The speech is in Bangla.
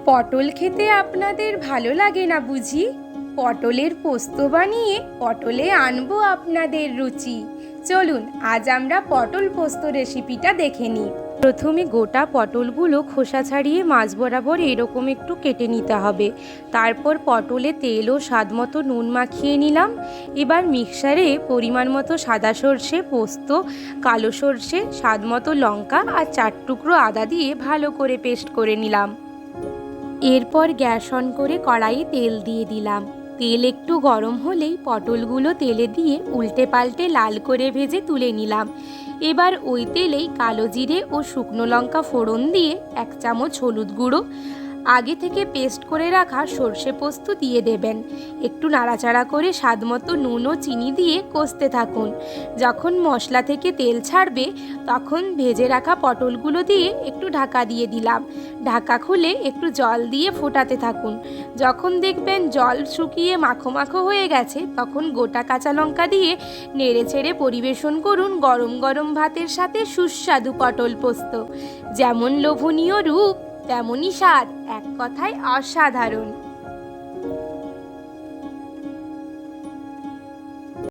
পটল খেতে আপনাদের ভালো লাগে না বুঝি? পটলের পোস্ত বানিয়ে পটলে আনবো আপনাদের রুচি। চলুন আজ আমরা পটল পোস্ত রেসিপিটা দেখে নিই। প্রথমে গোটা পটলগুলো খোসা ছাড়িয়ে মাঝ বরাবর এরকম একটু কেটে নিতে হবে। তারপর পটলে তেল ও স্বাদ মতো নুন মাখিয়ে নিলাম। এবার মিক্সারে পরিমাণ মতো সাদা সর্ষে, পোস্ত, কালো সর্ষে, স্বাদ মতো লঙ্কা আর 4 টুকরো আদা দিয়ে ভালো করে পেস্ট করে নিলাম। এরপর গ্যাস অন করে কড়াইয়ে তেল দিয়ে দিলাম। তেল একটু গরম হলেই পটলগুলো তেলে দিয়ে উল্টে পাল্টে লাল করে ভেজে তুলে নিলাম। এবার ওই তেলেই কালো জিরে ও শুকনো লঙ্কা ফোড়ন দিয়ে 1 চামচ হলুদ গুঁড়ো, আগে থেকে পেস্ট করে রাখা সর্ষে পোস্ত দিয়ে দেবেন। একটু নাড়াচাড়া করে স্বাদ মতো নুন ও চিনি দিয়ে কষতে থাকুন। যখন মশলা থেকে তেল ছাড়বে তখন ভেজে রাখা পটলগুলো দিয়ে একটু ঢাকা দিয়ে দিলাম। ঢাকা খুলে একটু জল দিয়ে ফোটাতে থাকুন। যখন দেখবেন জল শুকিয়ে মাখো মাখো হয়ে গেছে তখন গোটা কাঁচা লঙ্কা দিয়ে নেড়ে ছেড়ে পরিবেশন করুন গরম গরম ভাতের সাথে সুস্বাদু পটল পোস্ত। যেমন লোভনীয় রূপ তেমনই স্বাদ, এক কথায় অসাধারণ।